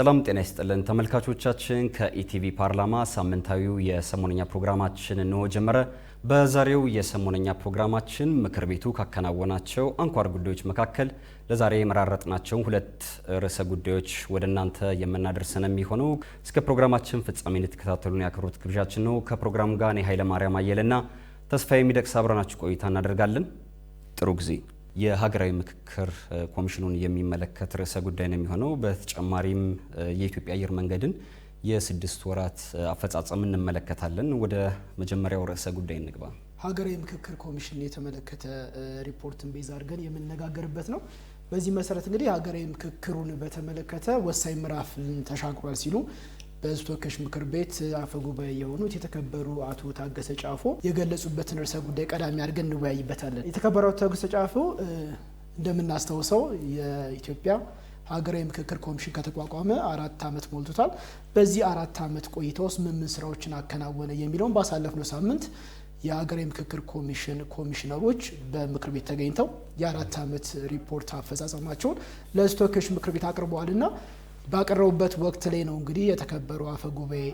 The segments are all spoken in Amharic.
ሰላም ጤና ይስጥልን ተመልካቾቻችን ከኢቲቪ ፓርላማ ሳምንታዊው የሰሞነኛ ፕሮግራማችን ነው ጀመረ። በዛሬው የሰሞነኛ ፕሮግራማችን ምክር ቤቱ ካከናወናቸው አንኳር ጉዳዮች መካከል ለዛሬ መራረጥናቸው ሁለት ርዕሰ ጉዳዮች ወደናንተ የምናደርሰን የሚሆነው እስከ ፕሮግራማችን ፍጻሜ እንድትከታተሉን ያክብሮት ግብዣችን ነው። ከፕሮግራሙ ጋር እኔ ኃይለ ማርያም አየለና ተስፋዬ ሚደቅሳ አብረናችሁ ቆይታ እናደርጋለን። ጥሩ ጊዜ። የሀገራዊ ምክክር ኮሚሽኑን የሚመለከት ርዕሰ ጉዳይ ነው የሚሆነው። በተጨማሪም የኢትዮጵያ አየር መንገድን የ6 ወራት አፈጻጸም እንመለከታለን። ወደ መጀመሪያው ርዕሰ ጉዳይ እንግባ። ሀገራዊ ምክክር ኮሚሽን የተመለከተ ሪፖርትን ቤዝ አድርገን የምንነጋገርበት ነው። በዚህ መሰረት እንግዲህ ሀገራዊ ምክክሩን በተመለከተ ወሳኝ ምዕራፍ ተሻግሯል ሲሉ በሕዝብ ተወካዮች ምክር ቤት አፈ ጉባኤ የሆኑት የተከበሩ አቶ ታገሰ ጫፎ የገለጹበትን ርዕሰ ጉዳይ ቀዳሚ አድርገን እንወያይበታለን። የተከበሩ አቶ ታገሰ ጫፎ እንደምናስታውሰው የኢትዮጵያ ሀገራዊ ምክክር ኮሚሽን ከተቋቋመ 4 ዓመት ሞልቶታል። በዚህ 4 ዓመት ቆይታ ውስጥ ምን ስራዎችን አከናወነ የሚለውን ባሳለፍነው ሳምንት የሀገራዊ ምክክር ኮሚሽን ኮሚሽነሮች በምክር ቤት ተገኝተው የ4 ዓመት ሪፖርት አፈጻጸማቸውን ለሕዝብ ተወካዮች ምክር ቤት አቅርበዋልና ባቀረቡበት ወቅት ላይ ነው እንግዲህ የተከበሩ አፈ ጉባኤ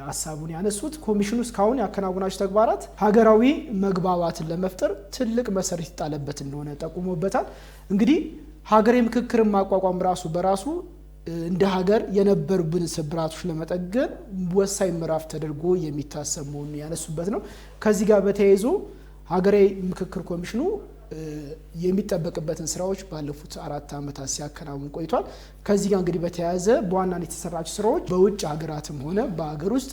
ሀሳቡን ያነሱት። ኮሚሽኑ እስካሁን ያከናወናቸው ተግባራት ሀገራዊ መግባባትን ለመፍጠር ትልቅ መሰረት ይጣለበት እንደሆነ ጠቁሞበታል። እንግዲህ ሀገራዊ ምክክርን ማቋቋም ራሱ በራሱ እንደ ሀገር የነበሩብን ስብራቶች ለመጠገን ወሳኝ ምዕራፍ ተደርጎ የሚታሰብ መሆኑን ያነሱበት ነው። ከዚህ ጋር በተያይዞ ሀገራዊ ምክክር ኮሚሽኑ የሚጠበቅበትን ስራዎች ባለፉት 4 ዓመታት ሲያከናውን ቆይቷል። ከዚህ ጋር እንግዲህ በተያያዘ በዋናነት የተሰራቸው ስራዎች በውጭ ሀገራትም ሆነ በሀገር ውስጥ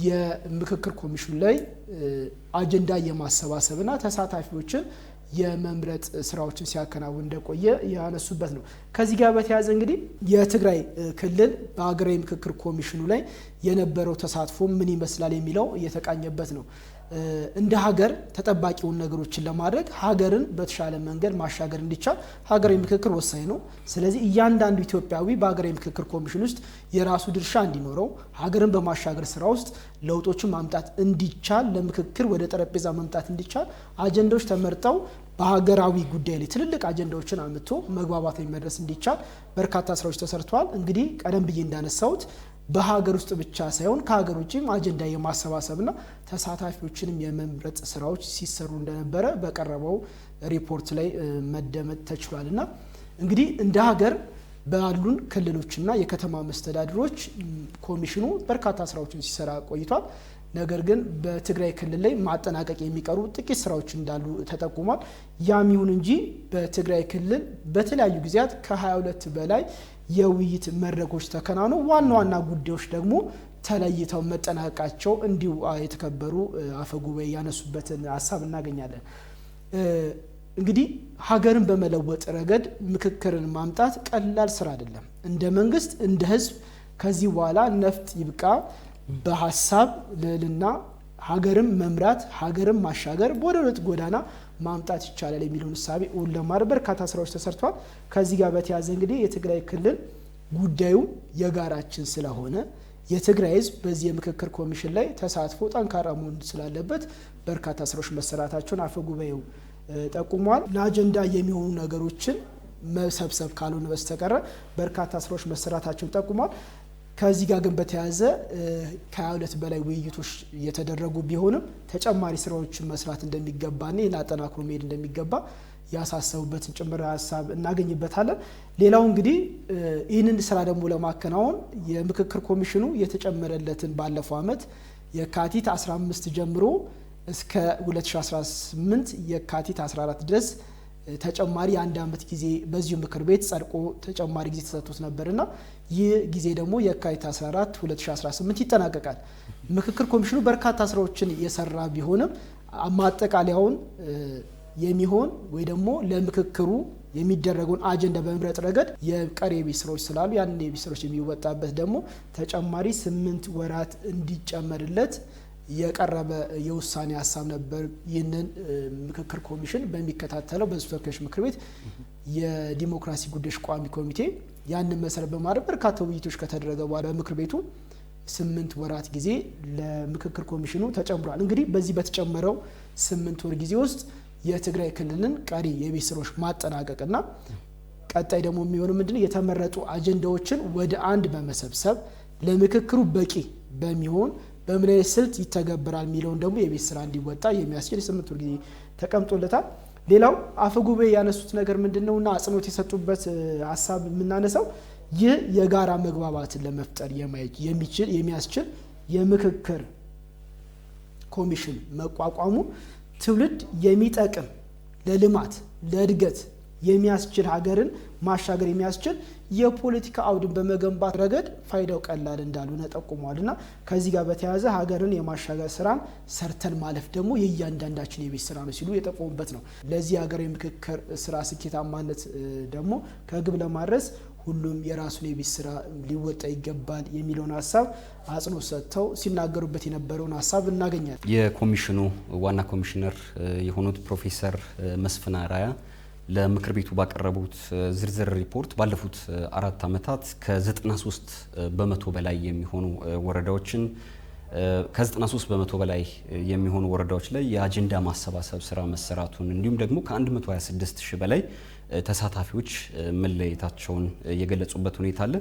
የምክክር ኮሚሽኑ ላይ አጀንዳ የማሰባሰብና ተሳታፊዎችን የመምረጥ ስራዎችን ሲያከናውን እንደቆየ ያነሱበት ነው። ከዚህ ጋር በተያያዘ እንግዲህ የትግራይ ክልል በሀገራዊ ምክክር ኮሚሽኑ ላይ የነበረው ተሳትፎ ምን ይመስላል የሚለው እየተቃኘበት ነው። እንደ ሀገር ተጠባቂውን ነገሮችን ለማድረግ ሀገርን በተሻለ መንገድ ማሻገር እንዲቻል ሀገራዊ ምክክር ወሳኝ ነው። ስለዚህ እያንዳንዱ ኢትዮጵያዊ በሀገራዊ ምክክር ኮሚሽን ውስጥ የራሱ ድርሻ እንዲኖረው ሀገርን በማሻገር ስራ ውስጥ ለውጦችን ማምጣት እንዲቻል ለምክክር ወደ ጠረጴዛ መምጣት እንዲቻል አጀንዳዎች ተመርጠው በሀገራዊ ጉዳይ ላይ ትልልቅ አጀንዳዎችን አምጥቶ መግባባት ላይ መድረስ እንዲቻል በርካታ ስራዎች ተሰርተዋል። እንግዲህ ቀደም ብዬ እንዳነሳሁት በሀገር ውስጥ ብቻ ሳይሆን ከሀገር ውጭም አጀንዳ የማሰባሰብና ተሳታፊዎችንም የመምረጥ ስራዎች ሲሰሩ እንደነበረ በቀረበው ሪፖርት ላይ መደመጥ ተችሏልና እንግዲህ እንደ ሀገር ባሉን ክልሎችና የከተማ መስተዳድሮች ኮሚሽኑ በርካታ ስራዎችን ሲሰራ ቆይቷል። ነገር ግን በትግራይ ክልል ላይ ማጠናቀቅ የሚቀሩ ጥቂት ስራዎች እንዳሉ ተጠቁሟል። ያም ይሁን እንጂ በትግራይ ክልል በተለያዩ ጊዜያት ከ22 በላይ የውይይት መድረኮች ተከናውነው ዋና ዋና ጉዳዮች ደግሞ ተለይተው መጠናቀቃቸው እንዲሁ የተከበሩ አፈ ጉባኤ ያነሱበትን ሀሳብ እናገኛለን። እንግዲህ ሀገርን በመለወጥ ረገድ ምክክርን ማምጣት ቀላል ስራ አይደለም። እንደ መንግስት እንደ ህዝብ ከዚህ በኋላ ነፍጥ ይብቃ፣ በሀሳብ ልዕልና ሀገርን መምራት ሀገርን ማሻገር ወደ ለውጥ ጎዳና ማምጣት ይቻላል የሚለውን እሳቤ እውን ለማድረግ በርካታ ስራዎች ተሰርተዋል። ከዚህ ጋር በተያያዘ እንግዲህ የትግራይ ክልል ጉዳዩ የጋራችን ስለሆነ የትግራይ ህዝብ በዚህ የምክክር ኮሚሽን ላይ ተሳትፎ ጠንካራ መሆን ስላለበት በርካታ ስራዎች መሰራታቸውን አፈ ጉባኤው ጠቁመዋል። ለአጀንዳ የሚሆኑ ነገሮችን መሰብሰብ ካልሆነ በስተቀር በርካታ ስራዎች መሰራታቸውን ጠቁመዋል። ከዚህ ጋር ግን በተያያዘ ከ22 በላይ ውይይቶች የተደረጉ ቢሆንም ተጨማሪ ስራዎችን መስራት እንደሚገባና ይህን አጠናክሮ መሄድ እንደሚገባ ያሳሰቡበትን ጭምር ሀሳብ እናገኝበታለን። ሌላው እንግዲህ ይህንን ስራ ደግሞ ለማከናወን የምክክር ኮሚሽኑ የተጨመረለትን ባለፈው ዓመት የካቲት 15 ጀምሮ እስከ 2018 የካቲት 14 ድረስ ተጨማሪ የ1 ዓመት ጊዜ በዚሁ ምክር ቤት ጸድቆ ተጨማሪ ጊዜ ተሰጥቶት ነበርና ይህ ጊዜ ደግሞ የካቲት 14 2018 ይጠናቀቃል። ምክክር ኮሚሽኑ በርካታ ስራዎችን የሰራ ቢሆንም ማጠቃለያውን የሚሆን ወይ ደግሞ ለምክክሩ የሚደረገውን አጀንዳ በመምረጥ ረገድ የቀሪ የቤት ስራዎች ስላሉ ያን የቤት ስራዎች የሚወጣበት ደግሞ ተጨማሪ 8 ወራት እንዲጨመርለት የቀረበ የውሳኔ ሀሳብ ነበር። ይህንን ምክክር ኮሚሽን በሚከታተለው በሕዝብ ተወካዮች ምክር ቤት የዲሞክራሲ ጉዳዮች ቋሚ ኮሚቴ ያንን መሰረት በማድረግ በርካታ ውይይቶች ከተደረገ በኋላ በምክር ቤቱ 8 ወራት ጊዜ ለምክክር ኮሚሽኑ ተጨምሯል። እንግዲህ በዚህ በተጨመረው 8 ወር ጊዜ ውስጥ የትግራይ ክልልን ቀሪ የቤት ስራዎች ማጠናቀቅና ቀጣይ ደግሞ የሚሆነው ምንድነው የተመረጡ አጀንዳዎችን ወደ አንድ በመሰብሰብ ለምክክሩ በቂ በሚሆን በምን አይነት ስልት ይተገበራል የሚለውን ደግሞ የቤት ስራ እንዲወጣ የሚያስችል 8 ወር ጊዜ ተቀምጦለታል። ሌላው አፈጉባኤ ያነሱት ነገር ምንድነውና አጽንኦት የሰጡበት ሐሳብ የምናነሳው ይህ የጋራ መግባባትን ለመፍጠር የሚያስችል የምክክር ኮሚሽን መቋቋሙ ትውልድ የሚጠቅም ለልማት ለእድገት የሚያስችል ሀገርን ማሻገር የሚያስችል የፖለቲካ አውድን በመገንባት ረገድ ፋይዳው ቀላል እንዳልሆነ ጠቁመዋልና ከዚህ ጋር በተያያዘ ሀገርን የማሻገር ስራን ሰርተን ማለፍ ደግሞ የእያንዳንዳችን የቤት ስራ ነው ሲሉ የጠቆሙበት ነው። ለዚህ ሀገር የምክክር ስራ ስኬታማነት ደግሞ ከግብ ለማድረስ ሁሉም የራሱን የቤት ስራ ሊወጣ ይገባል የሚለውን ሐሳብ አጽንኦት ሰጥተው ሲናገሩበት የነበረውን ሐሳብ እናገኛለን። የኮሚሽኑ ዋና ኮሚሽነር የሆኑት ፕሮፌሰር መስፍን አራያ ለምክር ቤቱ ባቀረቡት ዝርዝር ሪፖርት ባለፉት 4 ዓመታት ከ93 በመቶ በላይ የሚሆኑ ወረዳዎችን ከ93 በመቶ በላይ የሚሆኑ ወረዳዎች ላይ የአጀንዳ ማሰባሰብ ስራ መሰራቱን እንዲሁም ደግሞ ከ126 ሺህ በላይ ተሳታፊዎች መለየታቸውን የገለጹበት ሁኔታ አለ።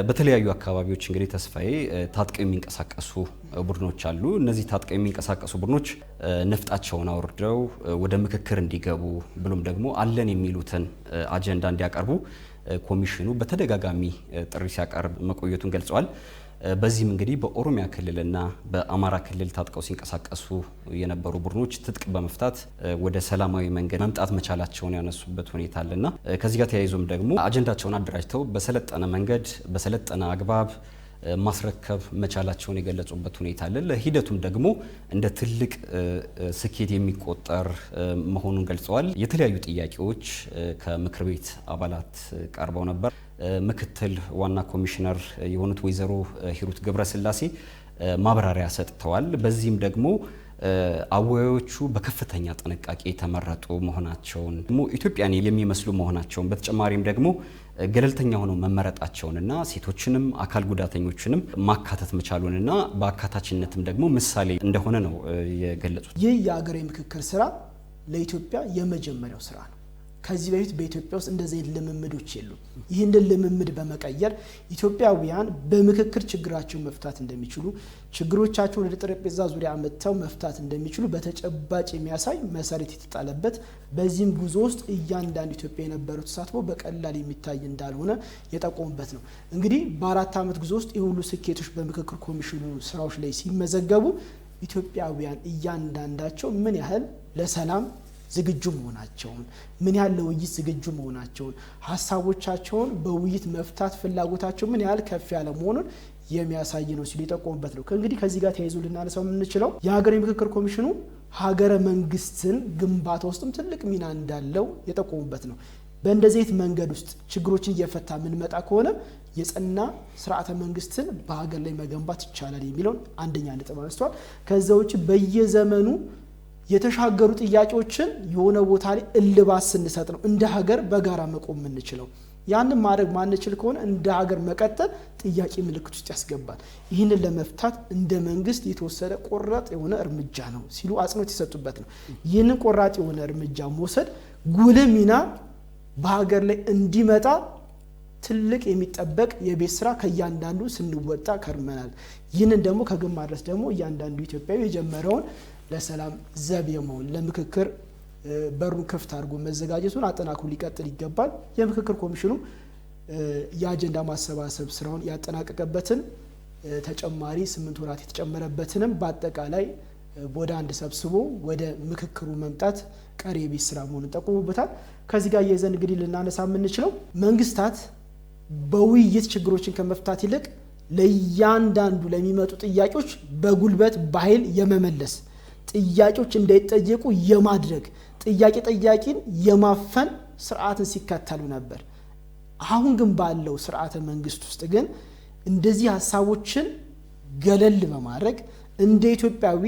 በተለያዩ አካባቢዎች እንግዲህ ተስፋዬ ታጥቀው የሚንቀሳቀሱ ቡድኖች አሉ። እነዚህ ታጥቀው የሚንቀሳቀሱ ቡድኖች ነፍጣቸውን አውርደው ወደ ምክክር እንዲገቡ ብሎም ደግሞ አለን የሚሉትን አጀንዳ እንዲያቀርቡ ኮሚሽኑ በተደጋጋሚ ጥሪ ሲያቀርብ መቆየቱን ገልጸዋል። በዚህም እንግዲህ በኦሮሚያ ክልልና በአማራ ክልል ታጥቀው ሲንቀሳቀሱ የነበሩ ቡድኖች ትጥቅ በመፍታት ወደ ሰላማዊ መንገድ መምጣት መቻላቸውን ያነሱበት ሁኔታ አለና ከዚህ ጋር ተያይዞም ደግሞ አጀንዳቸውን አደራጅተው በሰለጠነ መንገድ በሰለጠነ አግባብ ማስረከብ መቻላቸውን የገለጹበት ሁኔታ አለ። ለሂደቱም ደግሞ እንደ ትልቅ ስኬት የሚቆጠር መሆኑን ገልጸዋል። የተለያዩ ጥያቄዎች ከምክር ቤት አባላት ቀርበው ነበር። ምክትል ዋና ኮሚሽነር የሆኑት ወይዘሮ ሂሩት ገብረስላሴ ማብራሪያ ሰጥተዋል። በዚህም ደግሞ አወያዮቹ በከፍተኛ ጥንቃቄ የተመረጡ መሆናቸውን ኢትዮጵያን የሚመስሉ መሆናቸውን በተጨማሪም ደግሞ ገለልተኛ ሆነው መመረጣቸውንና ሴቶችንም አካል ጉዳተኞችንም ማካተት መቻሉንና በአካታችነትም ደግሞ ምሳሌ እንደሆነ ነው የገለጹት። ይህ የሀገራዊ ምክክር ስራ ለኢትዮጵያ የመጀመሪያው ስራ ነው። ከዚህ በፊት በኢትዮጵያ ውስጥ እንደዚህ ልምምዶች የሉም። ይህንን ልምምድ በመቀየር ኢትዮጵያውያን በምክክር ችግራቸውን መፍታት እንደሚችሉ ችግሮቻቸውን ወደ ጠረጴዛ ዙሪያ አመጥተው መፍታት እንደሚችሉ በተጨባጭ የሚያሳይ መሰረት የተጣለበት በዚህም ጉዞ ውስጥ እያንዳንዱ ኢትዮጵያ የነበረው ተሳትፎ በቀላል የሚታይ እንዳልሆነ የጠቆሙበት ነው። እንግዲህ በ4 ዓመት ጉዞ ውስጥ የሁሉ ስኬቶች በምክክር ኮሚሽኑ ስራዎች ላይ ሲመዘገቡ ኢትዮጵያውያን እያንዳንዳቸው ምን ያህል ለሰላም ዝግጁ መሆናቸውን ምን ያህል ለውይይት ዝግጁ መሆናቸውን ሐሳቦቻቸውን በውይይት መፍታት ፍላጎታቸው ምን ያህል ከፍ ያለ መሆኑን የሚያሳይ ነው ሲሉ የጠቆሙበት ነው። እንግዲህ ከዚህ ጋር ተያይዞ ልናነሳው የምንችለው የሀገራዊ ምክክር ኮሚሽኑ ሀገረ መንግስትን ግንባታ ውስጥም ትልቅ ሚና እንዳለው የጠቆሙበት ነው። በእንደዚህ አይነት መንገድ ውስጥ ችግሮችን እየፈታ የምንመጣ ከሆነ የጸና ስርዓተ መንግስትን በሀገር ላይ መገንባት ይቻላል የሚለውን አንደኛ ነጥብ አንስተዋል። ከዛ ውጪ በየዘመኑ የተሻገሩ ጥያቄዎችን የሆነ ቦታ ላይ እልባት ስንሰጥ ነው እንደ ሀገር በጋራ መቆም የምንችለው። ያንን ማድረግ ማንችል ከሆነ እንደ ሀገር መቀጠል ጥያቄ ምልክት ውስጥ ያስገባል። ይህንን ለመፍታት እንደ መንግስት የተወሰደ ቆራጥ የሆነ እርምጃ ነው ሲሉ አጽንኦት የሰጡበት ነው። ይህንን ቆራጥ የሆነ እርምጃ መውሰድ ጉልህ ሚና በሀገር ላይ እንዲመጣ ትልቅ የሚጠበቅ የቤት ስራ ከእያንዳንዱ ስንወጣ ከርመናል። ይህንን ደግሞ ከግብ ማድረስ ደግሞ እያንዳንዱ ኢትዮጵያዊ የጀመረውን ለሰላም ዘብ የመሆን ለምክክር በሩን ክፍት አድርጎ መዘጋጀቱን አጠናክሮ ሊቀጥል ይገባል። የምክክር ኮሚሽኑ የአጀንዳ ማሰባሰብ ስራውን ያጠናቀቀበትን ተጨማሪ 8 ወራት የተጨመረበትንም በአጠቃላይ ወደ አንድ ሰብስቦ ወደ ምክክሩ መምጣት ቀሪ የቤት ስራ መሆኑን ጠቁሙበታል። ከዚህ ጋር የዘን እንግዲህ ልናነሳ የምንችለው መንግስታት በውይይት ችግሮችን ከመፍታት ይልቅ ለእያንዳንዱ ለሚመጡ ጥያቄዎች በጉልበት በኃይል የመመለስ ጥያቄዎች እንዳይጠየቁ የማድረግ ጥያቄ ጠያቂን የማፈን ስርዓትን ሲከተሉ ነበር። አሁን ግን ባለው ስርዓተ መንግስት ውስጥ ግን እንደዚህ ሐሳቦችን ገለል በማድረግ እንደ ኢትዮጵያዊ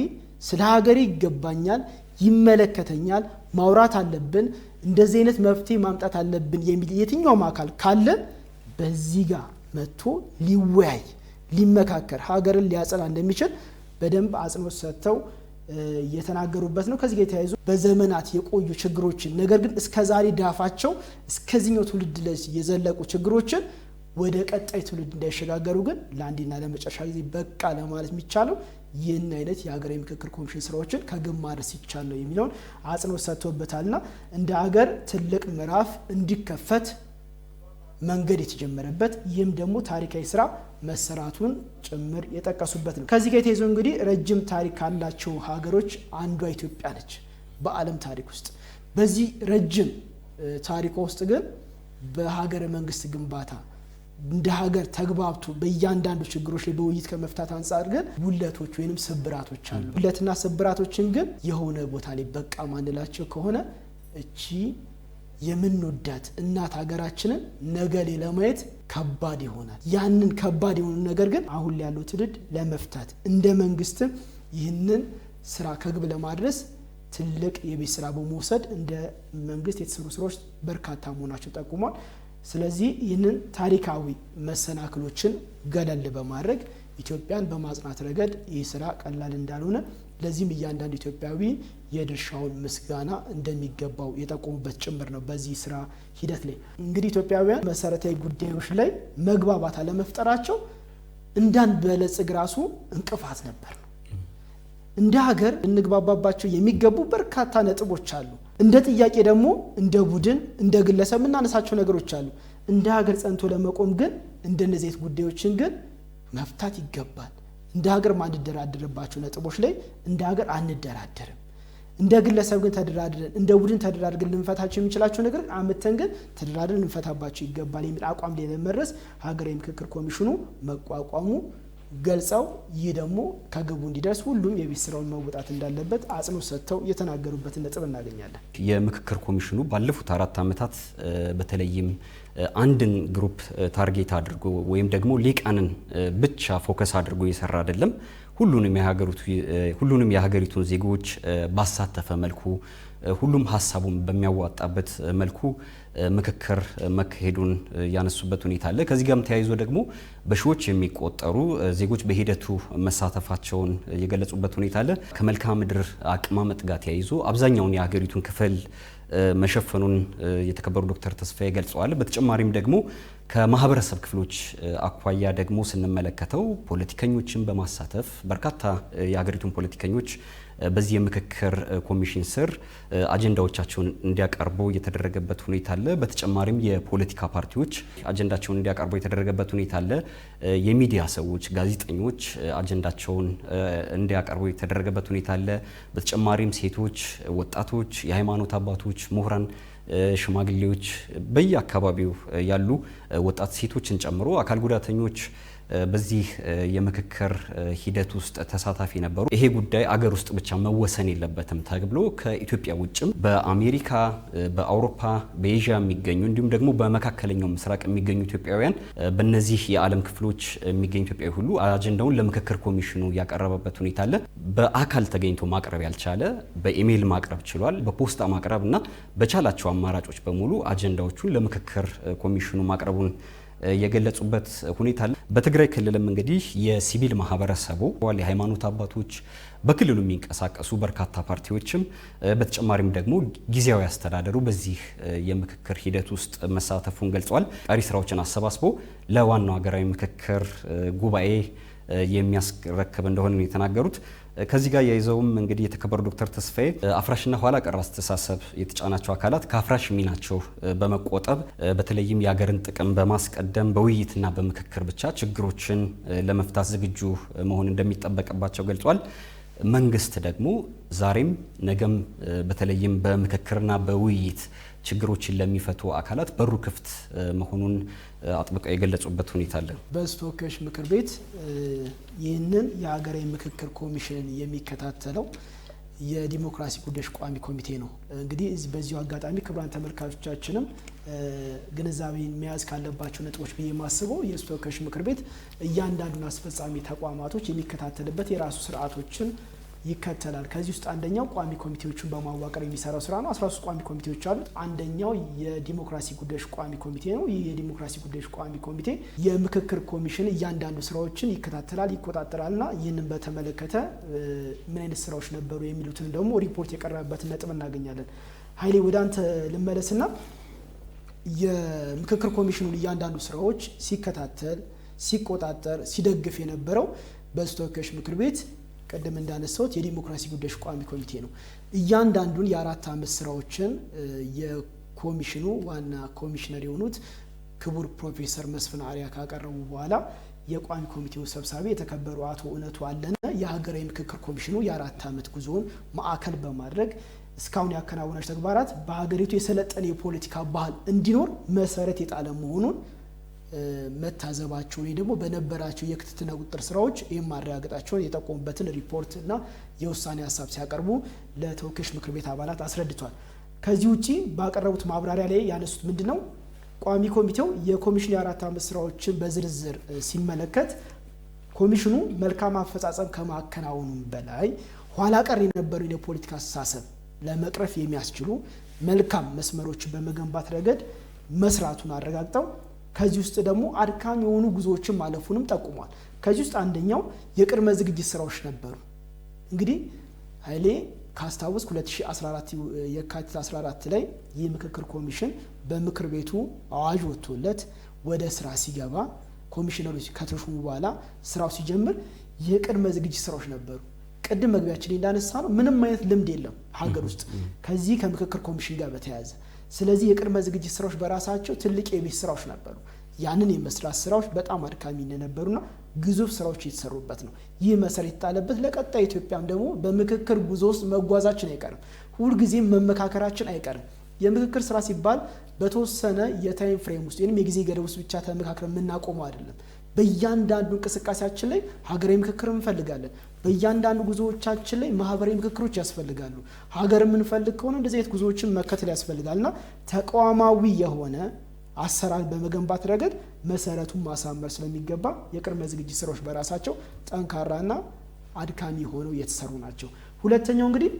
ስለ ሀገሬ ይገባኛል፣ ይመለከተኛል፣ ማውራት አለብን፣ እንደዚህ አይነት መፍትሄ ማምጣት አለብን የሚል የትኛውም አካል ካለ በዚህ ጋር መጥቶ ሊወያይ ሊመካከር ሀገርን ሊያጸና እንደሚችል በደንብ አጽንኦት ሰጥተው የተናገሩበት ነው። ከዚህ ጋር ተያይዞ በዘመናት የቆዩ ችግሮችን ነገር ግን እስከዛሬ ዳፋቸው እስከዚህኛው ትውልድ ድረስ የዘለቁ ችግሮችን ወደ ቀጣይ ትውልድ እንዳይሸጋገሩ ግን ለአንዴና ለመጨረሻ ጊዜ በቃ ለማለት የሚቻለው ይህን አይነት የሀገራዊ ምክክር ኮሚሽን ስራዎችን ከግብ ማድረስ ይቻል ነው የሚለውን አጽንኦት ሰጥቶበታልና እንደ ሀገር ትልቅ ምዕራፍ እንዲከፈት መንገድ የተጀመረበት ይህም ደግሞ ታሪካዊ ስራ መሰራቱን ጭምር የጠቀሱበት ነው። ከዚህ ጋር ተይዞ እንግዲህ ረጅም ታሪክ ካላቸው ሀገሮች አንዷ ኢትዮጵያ ነች በዓለም ታሪክ ውስጥ። በዚህ ረጅም ታሪክ ውስጥ ግን በሀገረ መንግስት ግንባታ እንደ ሀገር ተግባብቶ በእያንዳንዱ ችግሮች ላይ በውይይት ከመፍታት አንጻር ግን ጉለቶች ወይንም ስብራቶች አሉ። ጉለትና ስብራቶችን ግን የሆነ ቦታ ላይ በቃ ማንላቸው ከሆነ እቺ የምንወዳት እናት ሀገራችንን ነገ ላይ ለማየት ከባድ ይሆናል። ያንን ከባድ የሆነ ነገር ግን አሁን ላይ ያለው ትውልድ ለመፍታት እንደ መንግስትም ይህንን ስራ ከግብ ለማድረስ ትልቅ የቤት ስራ በመውሰድ እንደ መንግስት የተሰሩ ስራዎች በርካታ መሆናቸው ጠቁሟል። ስለዚህ ይህንን ታሪካዊ መሰናክሎችን ገለል በማድረግ ኢትዮጵያን በማጽናት ረገድ ይህ ስራ ቀላል እንዳልሆነ ለዚህም እያንዳንዱ ኢትዮጵያዊ የድርሻውን ምስጋና እንደሚገባው የጠቆሙበት ጭምር ነው። በዚህ ስራ ሂደት ላይ እንግዲህ ኢትዮጵያውያን መሰረታዊ ጉዳዮች ላይ መግባባት አለመፍጠራቸው እንዳንበለጽግ ራሱ እንቅፋት ነበር። እንደ ሀገር እንግባባባቸው የሚገቡ በርካታ ነጥቦች አሉ። እንደ ጥያቄ ደግሞ እንደ ቡድን እንደ ግለሰብ እናነሳቸው ነገሮች አሉ። እንደ ሀገር ጸንቶ ለመቆም ግን እንደነዚህ ጉዳዮችን ግን መፍታት ይገባል። እንደ ሀገር ማንደራደርባቸው ነጥቦች ላይ እንደ ሀገር አንደራደርም። እንደ ግለሰብ ግን ተደራድረን እንደ ቡድን ተደራድረን ልንፈታቸው የምንችላቸው ነገር አመተን ግን ተደራድረን ልንፈታባቸው ይገባል የሚል አቋም ላይ ለመድረስ ሀገራዊ ምክክር ኮሚሽኑ መቋቋሙ ገልጸው ይህ ደግሞ ከግቡ እንዲደርስ ሁሉም የቤት ስራውን መወጣት እንዳለበት አጽንኦት ሰጥተው የተናገሩበትን ነጥብ እናገኛለን። የምክክር ኮሚሽኑ ባለፉት 4 ዓመታት በተለይም አንድን ግሩፕ ታርጌት አድርጎ ወይም ደግሞ ሊቃንን ብቻ ፎከስ አድርጎ እየሰራ አይደለም። ሁሉንም የሀገሪቱን ዜጎች ባሳተፈ መልኩ ሁሉም ሀሳቡን በሚያዋጣበት መልኩ ምክክር መካሄዱን ያነሱበት ሁኔታ አለ። ከዚህ ጋርም ተያይዞ ደግሞ በሺዎች የሚቆጠሩ ዜጎች በሂደቱ መሳተፋቸውን የገለጹበት ሁኔታ አለ። ከመልክዓ ምድር አቀማመጥ ጋር ተያይዞ አብዛኛውን የሀገሪቱን ክፍል መሸፈኑን የተከበሩ ዶክተር ተስፋዬ ገልጸዋል። በተጨማሪም ደግሞ ከማህበረሰብ ክፍሎች አኳያ ደግሞ ስንመለከተው ፖለቲከኞችን በማሳተፍ በርካታ የሀገሪቱን ፖለቲከኞች በዚህ የምክክር ኮሚሽን ስር አጀንዳዎቻቸውን እንዲያቀርቡ የተደረገበት ሁኔታ አለ። በተጨማሪም የፖለቲካ ፓርቲዎች አጀንዳቸውን እንዲያቀርቡ የተደረገበት ሁኔታ አለ። የሚዲያ ሰዎች፣ ጋዜጠኞች አጀንዳቸውን እንዲያቀርቡ የተደረገበት ሁኔታ አለ። በተጨማሪም ሴቶች፣ ወጣቶች፣ የሃይማኖት አባቶች፣ ምሁራን፣ ሽማግሌዎች፣ በየአካባቢው ያሉ ወጣት ሴቶችን ጨምሮ አካል ጉዳተኞች በዚህ የምክክር ሂደት ውስጥ ተሳታፊ ነበሩ። ይሄ ጉዳይ አገር ውስጥ ብቻ መወሰን የለበትም ተብሎ ከኢትዮጵያ ውጭም በአሜሪካ፣ በአውሮፓ፣ በኤዥያ የሚገኙ እንዲሁም ደግሞ በመካከለኛው ምስራቅ የሚገኙ ኢትዮጵያውያን በእነዚህ የዓለም ክፍሎች የሚገኙ ኢትዮጵያዊ ሁሉ አጀንዳውን ለምክክር ኮሚሽኑ ያቀረበበት ሁኔታ አለ። በአካል ተገኝቶ ማቅረብ ያልቻለ በኢሜይል ማቅረብ ችሏል። በፖስታ ማቅረብ እና በቻላቸው አማራጮች በሙሉ አጀንዳዎቹን ለምክክር ኮሚሽኑ ማቅረቡን የገለጹበት ሁኔታ አለ። በትግራይ ክልልም እንግዲህ የሲቪል ማህበረሰቡ፣ የሃይማኖት አባቶች፣ በክልሉ የሚንቀሳቀሱ በርካታ ፓርቲዎችም በተጨማሪም ደግሞ ጊዜያዊ አስተዳደሩ በዚህ የምክክር ሂደት ውስጥ መሳተፉን ገልጸዋል። ቀሪ ስራዎችን አሰባስቦ ለዋናው ሀገራዊ ምክክር ጉባኤ የሚያስረክብ እንደሆነ የተናገሩት። ከዚህ ጋር ያይዘውም እንግዲህ የተከበሩ ዶክተር ተስፋዬ አፍራሽና ኋላ ቀር አስተሳሰብ የተጫናቸው አካላት ከአፍራሽ ሚናቸው በመቆጠብ በተለይም የሀገርን ጥቅም በማስቀደም በውይይትና በምክክር ብቻ ችግሮችን ለመፍታት ዝግጁ መሆን እንደሚጠበቅባቸው ገልጿል። መንግስት ደግሞ ዛሬም ነገም በተለይም በምክክርና በውይይት ችግሮችን ለሚፈቱ አካላት በሩ ክፍት መሆኑን አጥብቀው የገለጹበት ሁኔታ አለ። በሕዝብ ተወካዮች ምክር ቤት ይህንን የሀገራዊ ምክክር ኮሚሽንን የሚከታተለው የዲሞክራሲ ጉዳዮች ቋሚ ኮሚቴ ነው። እንግዲህ በዚሁ አጋጣሚ ክቡራን ተመልካቾቻችንም ግንዛቤን መያዝ ካለባቸው ነጥቦች ብዬ ማስበው የሕዝብ ተወካዮች ምክር ቤት እያንዳንዱን አስፈጻሚ ተቋማቶች የሚከታተልበት የራሱ ስርዓቶችን ይከተላል። ከዚህ ውስጥ አንደኛው ቋሚ ኮሚቴዎችን በማዋቀር የሚሰራው ስራ ነው። 13 ቋሚ ኮሚቴዎች አሉት። አንደኛው የዲሞክራሲ ጉዳዮች ቋሚ ኮሚቴ ነው። ይህ የዲሞክራሲ ጉዳዮች ቋሚ ኮሚቴ የምክክር ኮሚሽን እያንዳንዱ ስራዎችን ይከታተላል፣ ይቆጣጠራልና ይህንን በተመለከተ ምን አይነት ስራዎች ነበሩ የሚሉትን ደግሞ ሪፖርት የቀረበበትን ነጥብ እናገኛለን። ኃይሌ ወደ አንተ ልመለስና የምክክር ኮሚሽኑን እያንዳንዱ ስራዎች ሲከታተል፣ ሲቆጣጠር፣ ሲደግፍ የነበረው በሕዝብ ተወካዮች ምክር ቤት ቀደም እንዳነሳሁት የዲሞክራሲ ጉዳዮች ቋሚ ኮሚቴ ነው። እያንዳንዱን የ4 ዓመት ስራዎችን የኮሚሽኑ ዋና ኮሚሽነር የሆኑት ክቡር ፕሮፌሰር መስፍን አርአያ ካቀረቡ በኋላ የቋሚ ኮሚቴው ሰብሳቢ የተከበሩ አቶ እውነቱ አለነ የሀገራዊ ምክክር ኮሚሽኑ የ4 ዓመት ጉዞውን ማዕከል በማድረግ እስካሁን ያከናወናቸው ተግባራት በሀገሪቱ የሰለጠነ የፖለቲካ ባህል እንዲኖር መሰረት የጣለ መሆኑን መታዘባቸውን ደግሞ በነበራቸው የክትትልና ቁጥጥር ስራዎች የማረጋገጣቸውን የጠቆሙበትን ሪፖርት እና የውሳኔ ሀሳብ ሲያቀርቡ ለተወካዮች ምክር ቤት አባላት አስረድቷል። ከዚህ ውጪ ባቀረቡት ማብራሪያ ላይ ያነሱት ምንድነው? ቋሚ ኮሚቴው የኮሚሽኑ የ4 ዓመት ስራዎችን በዝርዝር ሲመለከት ኮሚሽኑ መልካም አፈጻጸም ከማከናወኑ በላይ ኋላ ቀር የነበሩ የፖለቲካ አስተሳሰብ ለመቅረፍ የሚያስችሉ መልካም መስመሮችን በመገንባት ረገድ መስራቱን አረጋግጠው ከዚህ ውስጥ ደግሞ አድካሚ የሆኑ ጉዞዎችን ማለፉንም ጠቁሟል። ከዚህ ውስጥ አንደኛው የቅድመ ዝግጅት ስራዎች ነበሩ። እንግዲህ ኃይሌ ካስታወስ 2014 የካቲት 14 ላይ ይህ ምክክር ኮሚሽን በምክር ቤቱ አዋጅ ወጥቶለት ወደ ስራ ሲገባ ኮሚሽነሮች ከተሾሙ በኋላ ስራው ሲጀምር የቅድመ ዝግጅት ስራዎች ነበሩ። ቅድም መግቢያችን እንዳነሳ ነው ምንም አይነት ልምድ የለም ሀገር ውስጥ ከዚህ ከምክክር ኮሚሽን ጋር በተያያዘ። ስለዚህ የቅድመ ዝግጅት ስራዎች በራሳቸው ትልቅ የቤት ስራዎች ነበሩ። ያንን የመስራት ስራዎች በጣም አድካሚ እንደነበሩና ግዙፍ ስራዎች የተሰሩበት ነው። ይህ መሰረት የጣለበት ለቀጣይ ኢትዮጵያም ደግሞ በምክክር ጉዞ ውስጥ መጓዛችን አይቀርም። ሁልጊዜም መመካከራችን አይቀርም። የምክክር ስራ ሲባል በተወሰነ የታይም ፍሬም ውስጥ ወይም የጊዜ ገደብ ውስጥ ብቻ ተመካክረን የምናቆመው አይደለም። በእያንዳንዱ እንቅስቃሴያችን ላይ ሀገራዊ ምክክር እንፈልጋለን። በእያንዳንዱ ጉዞዎቻችን ላይ ማህበራዊ ምክክሮች ያስፈልጋሉ። ሀገር የምንፈልግ ከሆነ እንደዚህ አይነት ጉዞዎችን መከተል ያስፈልጋልና ተቋማዊ የሆነ አሰራር በመገንባት ረገድ መሰረቱን ማሳመር ስለሚገባ የቅድመ ዝግጅት ስራዎች በራሳቸው ጠንካራና አድካሚ ሆነው የተሰሩ ናቸው። ሁለተኛው እንግዲህ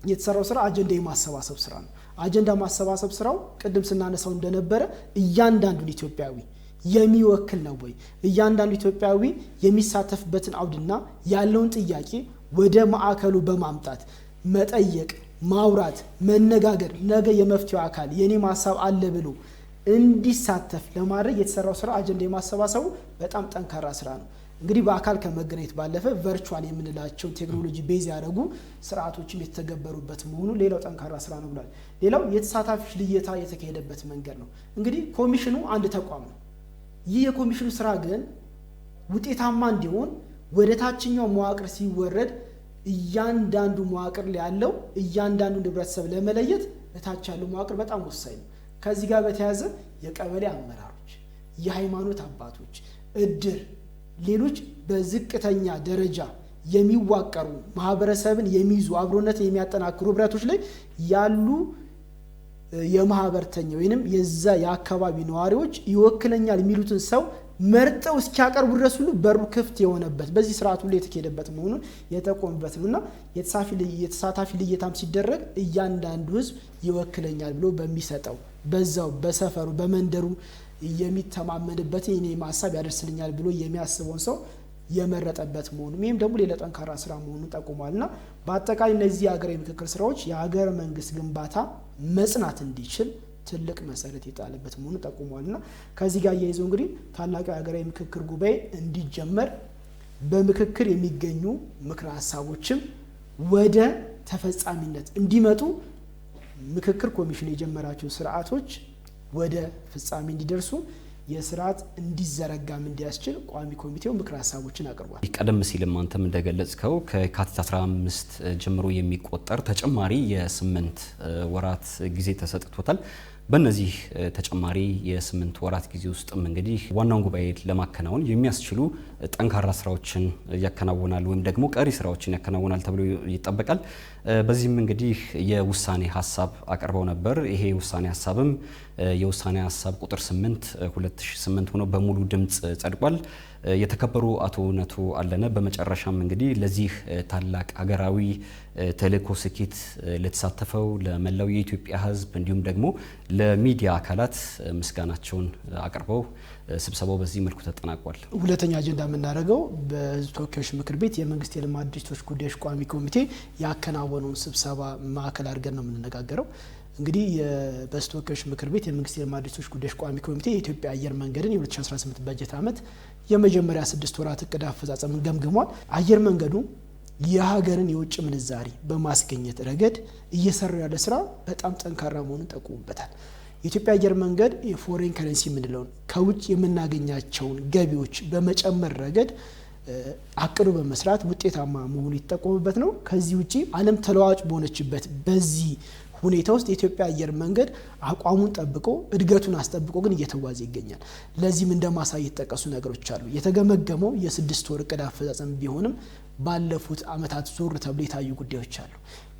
የተሰራው ስራ አጀንዳ የማሰባሰብ ስራ ነው። አጀንዳ ማሰባሰብ ስራው ቅድም ስናነሳው እንደነበረ እያንዳንዱን ኢትዮጵያዊ የሚወክል ነው ወይ? እያንዳንዱ ኢትዮጵያዊ የሚሳተፍበትን አውድና ያለውን ጥያቄ ወደ ማዕከሉ በማምጣት መጠየቅ፣ ማውራት፣ መነጋገር ነገ የመፍትሄው አካል የኔ ሐሳብ አለ ብሎ እንዲሳተፍ ለማድረግ የተሰራው ስራ አጀንዳ የማሰባሰቡ በጣም ጠንካራ ስራ ነው። እንግዲህ በአካል ከመገናኘት ባለፈ ቨርቹዋል የምንላቸው ቴክኖሎጂ ቤዝ ያደረጉ ስርዓቶችን የተገበሩበት መሆኑ ሌላው ጠንካራ ስራ ነው ብሏል። ሌላው የተሳታፊዎች ልየታ የተካሄደበት መንገድ ነው። እንግዲህ ኮሚሽኑ አንድ ተቋም ነው። ይህ የኮሚሽኑ ስራ ግን ውጤታማ እንዲሆን ወደ ታችኛው መዋቅር ሲወረድ እያንዳንዱ መዋቅር ላይ ያለው እያንዳንዱ ህብረተሰብ ለመለየት እታች ያለው መዋቅር በጣም ወሳኝ ነው። ከዚህ ጋር በተያያዘ የቀበሌ አመራሮች፣ የሃይማኖት አባቶች፣ እድር፣ ሌሎች በዝቅተኛ ደረጃ የሚዋቀሩ ማህበረሰብን የሚይዙ አብሮነትን የሚያጠናክሩ ህብረቶች ላይ ያሉ የማህበርተኛ ወይንም የዛ የአካባቢ ነዋሪዎች ይወክለኛል የሚሉትን ሰው መርጠው እስኪያቀርቡ ድረስ ሁሉ በሩ ክፍት የሆነበት በዚህ ስርዓት ሁሉ የተካሄደበት መሆኑን የተቆመበት ነውና የተሳታፊ ልየታም ሲደረግ እያንዳንዱ ህዝብ ይወክለኛል ብሎ በሚሰጠው በዛው በሰፈሩ በመንደሩ የሚተማመንበት የኔ ሐሳብ ያደርስልኛል ብሎ የሚያስበውን ሰው የመረጠበት መሆኑ ይህም ደግሞ ሌላ ጠንካራ ስራ መሆኑን ጠቁሟልና በአጠቃላይ እነዚህ የሀገራዊ ምክክር ስራዎች የሀገር መንግስት ግንባታ መጽናት እንዲችል ትልቅ መሰረት የጣለበት መሆኑን ጠቁሟልና ከዚህ ጋር ያይዘው እንግዲህ ታላቁ የሀገራዊ ምክክር ጉባኤ እንዲጀመር በምክክር የሚገኙ ምክረ ሀሳቦችም ወደ ተፈጻሚነት እንዲመጡ ምክክር ኮሚሽኑ የጀመራቸው ስርዓቶች ወደ ፍጻሜ እንዲደርሱ የስርዓት እንዲዘረጋም እንዲያስችል ቋሚ ኮሚቴው ምክረ ሀሳቦችን አቅርቧል። ቀደም ሲልም አንተም እንደገለጽከው ከካቲት 15 ጀምሮ የሚቆጠር ተጨማሪ የ8 ወራት ጊዜ ተሰጥቶታል። በእነዚህ ተጨማሪ የ8 ወራት ጊዜ ውስጥም እንግዲህ ዋናውን ጉባኤ ለማከናወን የሚያስችሉ ጠንካራ ስራዎችን ያከናውናል ወይም ደግሞ ቀሪ ስራዎችን ያከናውናል ተብሎ ይጠበቃል። በዚህም እንግዲህ የውሳኔ ሀሳብ አቅርበው ነበር። ይሄ የውሳኔ ሀሳብም የውሳኔ ሀሳብ ቁጥር 8 2008 ሆኖ በሙሉ ድምጽ ጸድቋል። የተከበሩ አቶ እውነቱ አለነ በመጨረሻም እንግዲህ ለዚህ ታላቅ ሀገራዊ ተልእኮ ስኬት ለተሳተፈው ለመላው የኢትዮጵያ ሕዝብ እንዲሁም ደግሞ ለሚዲያ አካላት ምስጋናቸውን አቅርበው ስብሰባው በዚህ መልኩ ተጠናቋል። ሁለተኛ አጀንዳ የምናደርገው በሕዝብ ተወካዮች ምክር ቤት የመንግስት የልማት ድርጅቶች ጉዳዮች ቋሚ ኮሚቴ ያከናወነውን ስብሰባ ማዕከል አድርገን ነው የምንነጋገረው። እንግዲህ በሕዝብ ተወካዮች ምክር ቤት የመንግስት የልማት ድርጅቶች ጉዳዮች ቋሚ ኮሚቴ የኢትዮጵያ አየር መንገድን የ2018 በጀት ዓመት የመጀመሪያ 6 ወራት እቅድ አፈጻጸምን ገምግሟል። አየር መንገዱ የሀገርን የውጭ ምንዛሪ በማስገኘት ረገድ እየሰራ ያለ ስራ በጣም ጠንካራ መሆኑን ጠቁሙበታል። የኢትዮጵያ አየር መንገድ የፎሬን ከረንሲ የምንለውን ከውጭ የምናገኛቸውን ገቢዎች በመጨመር ረገድ አቅዶ በመስራት ውጤታማ መሆኑ ይጠቆምበት ነው። ከዚህ ውጪ ዓለም ተለዋዋጭ በሆነችበት በዚህ ሁኔታ ውስጥ የኢትዮጵያ አየር መንገድ አቋሙን ጠብቆ እድገቱን አስጠብቆ ግን እየተጓዘ ይገኛል። ለዚህም እንደማሳይ የተጠቀሱ ነገሮች አሉ። የተገመገመው የ6 ወር እቅድ አፈጻጸም ቢሆንም ባለፉት ዓመታት ዞር ተብሎ የታዩ ጉዳዮች አሉ።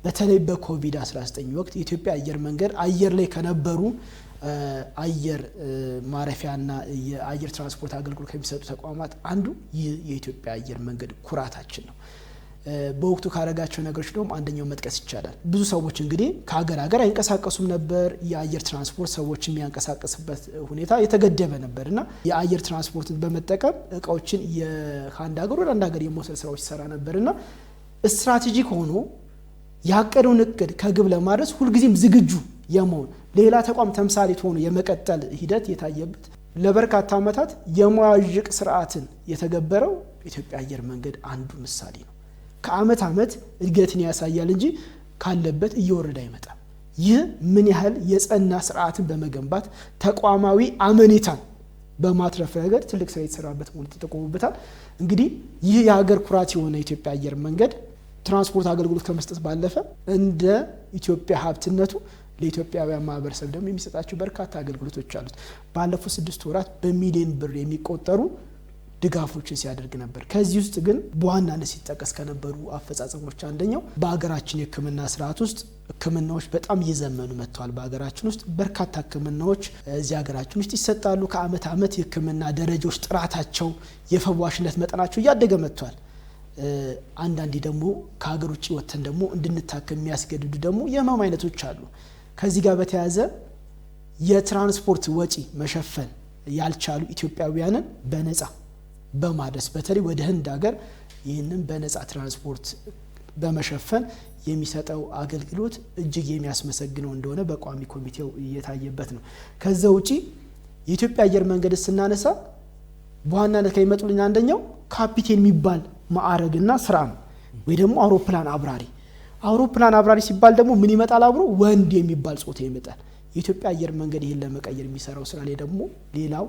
በተለይ በኮቪድ-19 ወቅት የኢትዮጵያ አየር መንገድ አየር ላይ ከነበሩ አየር ማረፊያና የአየር ትራንስፖርት አገልግሎት ከሚሰጡ ተቋማት አንዱ ይህ የኢትዮጵያ አየር መንገድ ኩራታችን ነው። በወቅቱ ካረጋቸው ነገሮች ደግሞ አንደኛው መጥቀስ ይቻላል። ብዙ ሰዎች እንግዲህ ከሀገር አይንቀሳቀሱም ነበር። የአየር ትራንስፖርት ሰዎች የሚያንቀሳቀስበት ሁኔታ የተገደበ ነበርና የአየር ትራንስፖርትን በመጠቀም እቃዎችን ከአንድ ሀገር ወደ አንድ ሀገር የመውሰድ ስራዎች ይሰራ ነበርና ስትራቴጂክ ሆኖ ያቀደውን እቅድ ከግብ ለማድረስ ሁልጊዜም ዝግጁ የመሆን ሌላ ተቋም ተምሳሌት ሆኖ የመቀጠል ሂደት የታየበት ለበርካታ ዓመታት የመዋዥቅ ስርዓትን የተገበረው ኢትዮጵያ አየር መንገድ አንዱ ምሳሌ ነው። ከአመት አመት እድገትን ያሳያል እንጂ ካለበት እየወረደ አይመጣም። ይህ ምን ያህል የጸና ስርዓትን በመገንባት ተቋማዊ አመኔታን በማትረፍ ረገድ ትልቅ ስራ የተሰራበት መሆኑ ተጠቆሙበታል። እንግዲህ ይህ የሀገር ኩራት የሆነ ኢትዮጵያ አየር መንገድ ትራንስፖርት አገልግሎት ከመስጠት ባለፈ እንደ ኢትዮጵያ ሀብትነቱ ለኢትዮጵያውያን ማህበረሰብ ደግሞ የሚሰጣቸው በርካታ አገልግሎቶች አሉት። ባለፉት 6 ወራት በሚሊዮን ብር የሚቆጠሩ ድጋፎችን ሲያደርግ ነበር። ከዚህ ውስጥ ግን በዋናነት ሲጠቀስ ከነበሩ አፈጻጸሞች አንደኛው በሀገራችን የሕክምና ስርዓት ውስጥ ሕክምናዎች በጣም እየዘመኑ መጥተዋል። በሀገራችን ውስጥ በርካታ ሕክምናዎች እዚህ ሀገራችን ውስጥ ይሰጣሉ። ከአመት አመት የሕክምና ደረጃዎች ጥራታቸው፣ የፈዋሽነት መጠናቸው እያደገ መጥቷል። አንዳንዴ ደግሞ ከሀገር ውጭ ወጥተን ደግሞ እንድንታከም የሚያስገድዱ ደግሞ የህመም አይነቶች አሉ። ከዚህ ጋር በተያያዘ የትራንስፖርት ወጪ መሸፈን ያልቻሉ ኢትዮጵያውያንን በነፃ በማድረስ በተለይ ወደ ህንድ ሀገር ይህንን በነፃ ትራንስፖርት በመሸፈን የሚሰጠው አገልግሎት እጅግ የሚያስመሰግነው እንደሆነ በቋሚ ኮሚቴው እየታየበት ነው። ከዛ ውጪ የኢትዮጵያ አየር መንገድ ስናነሳ በዋናነት ከሚመጡልኝ አንደኛው ካፒቴን የሚባል ማዕረግና ስራ ነው፣ ወይ ደግሞ አውሮፕላን አብራሪ። አውሮፕላን አብራሪ ሲባል ደግሞ ምን ይመጣል? አብሮ ወንድ የሚባል ጾታ ይመጣል። የኢትዮጵያ አየር መንገድ ይህን ለመቀየር የሚሰራው ስራ ላይ ደግሞ ሌላው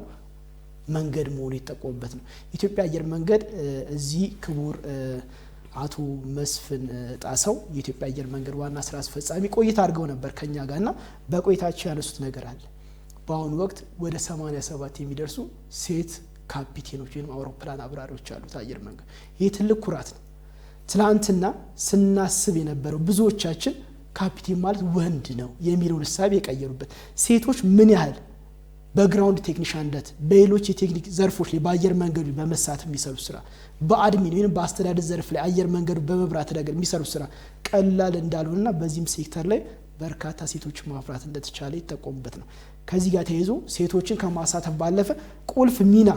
መንገድ መሆኑ የተጠቆመበት ነው። ኢትዮጵያ አየር መንገድ እዚህ ክቡር አቶ መስፍን ጣሰው የኢትዮጵያ አየር መንገድ ዋና ስራ አስፈጻሚ ቆይታ አድርገው ነበር ከኛ ጋርና በቆይታቸው ያነሱት ነገር አለ። በአሁኑ ወቅት ወደ 87 የሚደርሱ ሴት ካፒቴኖች ወይም አውሮፕላን አብራሪዎች አሉት አየር መንገድ። ይህ ትልቅ ኩራት ነው። ትላንትና ስናስብ የነበረው ብዙዎቻችን ካፒቴን ማለት ወንድ ነው የሚለውን ሐሳብ የቀየሩበት ሴቶች ምን ያህል በግራውንድ ቴክኒሻንነት በሌሎች የቴክኒክ ዘርፎች ላይ በአየር መንገዱ በመሳተፍ የሚሰሩ ስራ በአድሚን ወይም በአስተዳደር ዘርፍ ላይ አየር መንገዱ በመብራት ረገድ የሚሰሩ ስራ ቀላል እንዳልሆነና በዚህም ሴክተር ላይ በርካታ ሴቶች ማፍራት እንደተቻለ ይጠቆሙበት ነው። ከዚህ ጋር ተያይዞ ሴቶችን ከማሳተፍ ባለፈ ቁልፍ ሚና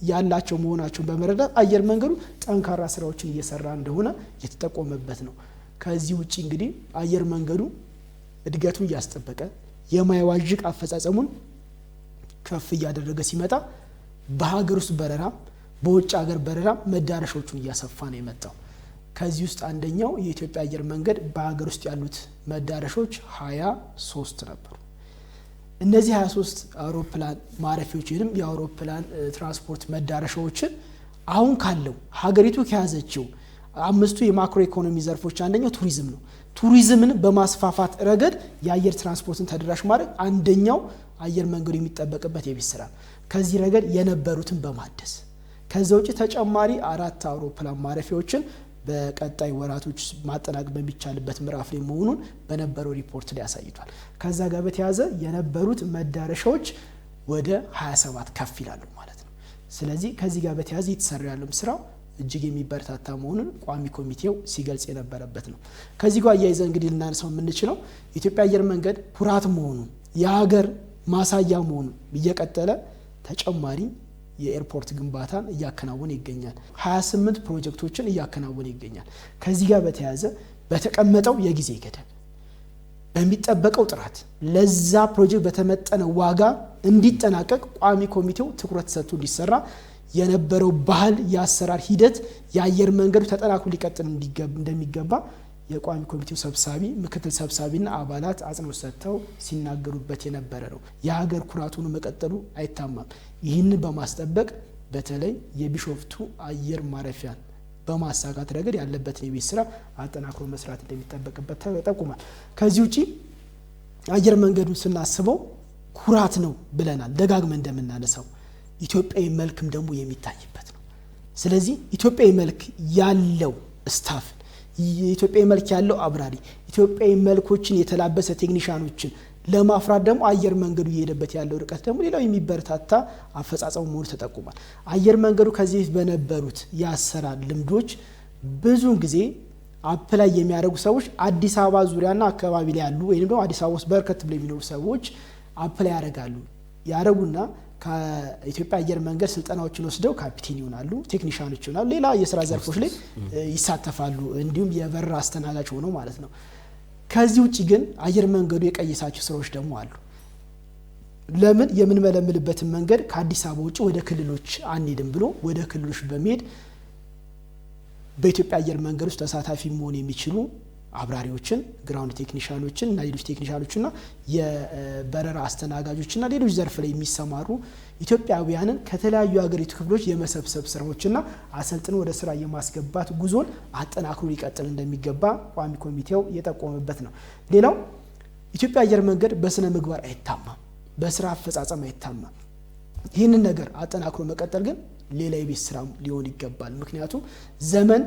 ያላቸው መሆናቸውን በመረዳት አየር መንገዱ ጠንካራ ስራዎችን እየሰራ እንደሆነ የተጠቆመበት ነው። ከዚህ ውጪ እንግዲህ አየር መንገዱ እድገቱን እያስጠበቀ የማይዋዥቅ አፈጻጸሙን ከፍ እያደረገ ሲመጣ በሀገር ውስጥ በረራ በውጭ ሀገር በረራ መዳረሻዎቹን እያሰፋ ነው የመጣው። ከዚህ ውስጥ አንደኛው የኢትዮጵያ አየር መንገድ በሀገር ውስጥ ያሉት መዳረሻዎች 23 ነበሩ። እነዚህ 23 አውሮፕላን ማረፊያዎች ወይም የአውሮፕላን ትራንስፖርት መዳረሻዎችን አሁን ካለው ሀገሪቱ ከያዘችው 5 የማክሮ ኢኮኖሚ ዘርፎች አንደኛው ቱሪዝም ነው። ቱሪዝምን በማስፋፋት ረገድ የአየር ትራንስፖርትን ተደራሽ ማድረግ አንደኛው አየር መንገዱ የሚጠበቅበት የቤት ስራ። ከዚህ ረገድ የነበሩትን በማደስ ከዛ ውጪ ተጨማሪ 4 አውሮፕላን ማረፊያዎችን በቀጣይ ወራቶች ማጠናቀቅ በሚቻልበት ምዕራፍ ላይ መሆኑን በነበረው ሪፖርት ላይ ያሳይቷል። ከዛ ጋር በተያያዘ የነበሩት መዳረሻዎች ወደ 27 ከፍ ይላሉ ማለት ነው። ስለዚህ ከዚህ ጋር በተያያዘ የተሰራ ያለው ስራው እጅግ የሚበረታታ መሆኑን ቋሚ ኮሚቴው ሲገልጽ የነበረበት ነው። ከዚህ ጋር አያይዘን እንግዲህ ልናነሳው የምንችለው ኢትዮጵያ አየር መንገድ ኩራት መሆኑን የሀገር ማሳያ መሆኑን እየቀጠለ ተጨማሪ የኤርፖርት ግንባታን እያከናወነ ይገኛል። 28 ፕሮጀክቶችን እያከናወነ ይገኛል። ከዚህ ጋር በተያያዘ በተቀመጠው የጊዜ ገደብ በሚጠበቀው ጥራት ለዛ ፕሮጀክት በተመጠነ ዋጋ እንዲጠናቀቅ ቋሚ ኮሚቴው ትኩረት ሰጥቶ እንዲሰራ የነበረው ባህል የአሰራር ሂደት የአየር መንገዱ ተጠናክሮ ሊቀጥል እንደሚገባ የቋሚ ኮሚቴው ሰብሳቢ ምክትል ሰብሳቢና አባላት አጽንኦት ሰጥተው ሲናገሩበት የነበረ ነው። የሀገር ኩራት ሆኖ መቀጠሉ አይታማም። ይህንን በማስጠበቅ በተለይ የቢሾፍቱ አየር ማረፊያን በማሳካት ረገድ ያለበትን የቤት ስራ አጠናክሮ መስራት እንደሚጠበቅበት ተጠቁሟል። ከዚህ ውጪ አየር መንገዱን ስናስበው ኩራት ነው ብለናል ደጋግመን እንደምናነሳው ኢትዮጵያዊ መልክም ደግሞ የሚታይበት ነው። ስለዚህ ኢትዮጵያዊ መልክ ያለው ስታፍ ኢትዮጵያዊ መልክ ያለው አብራሪ ኢትዮጵያዊ መልኮችን የተላበሰ ቴክኒሻኖችን ለማፍራት ደግሞ አየር መንገዱ እየሄደበት ያለው ርቀት ደግሞ ሌላው የሚበረታታ አፈጻጸሙ መሆኑ ተጠቁሟል። አየር መንገዱ ከዚህ በነበሩት የአሰራር ልምዶች ብዙውን ጊዜ አፕላይ የሚያደርጉ ሰዎች አዲስ አበባ ዙሪያና አካባቢ ላይ ያሉ ወይም ደግሞ አዲስ አበባ ውስጥ በርከት ብለው የሚኖሩ ሰዎች አፕላይ ያደርጉና ከኢትዮጵያ አየር መንገድ ስልጠናዎችን ወስደው ካፒቴን ይሆናሉ፣ ቴክኒሻኖች ይሆናሉ፣ ሌላ የስራ ዘርፎች ላይ ይሳተፋሉ፣ እንዲሁም የበረራ አስተናጋጅ ሆነው ማለት ነው። ከዚህ ውጪ ግን አየር መንገዱ የቀየሳቸው ስራዎች ደግሞ አሉ። ለምን የምንመለምልበትን መንገድ ከአዲስ አበባ ውጪ ወደ ክልሎች አንሄድም ብሎ ወደ ክልሎች በመሄድ በኢትዮጵያ አየር መንገድ ውስጥ ተሳታፊ መሆን የሚችሉ አብራሪዎችን፣ ግራውንድ ቴክኒሻኖችን እና ሌሎች ቴክኒሻኖችና የበረራ አስተናጋጆችና ሌሎች ዘርፍ ላይ የሚሰማሩ ኢትዮጵያውያንን ከተለያዩ ሀገሪቱ ክፍሎች የመሰብሰብ ስራዎችና አሰልጥኖ ወደ ስራ የማስገባት ጉዞን አጠናክሮ ሊቀጥል እንደሚገባ ቋሚ ኮሚቴው የጠቆመበት ነው። ሌላው ኢትዮጵያ አየር መንገድ በስነ ምግባር አይታማም፣ በስራ አፈጻጸም አይታማም። ይህንን ነገር አጠናክሮ መቀጠል ግን ሌላ የቤት ስራ ሊሆን ይገባል። ምክንያቱም ዘመን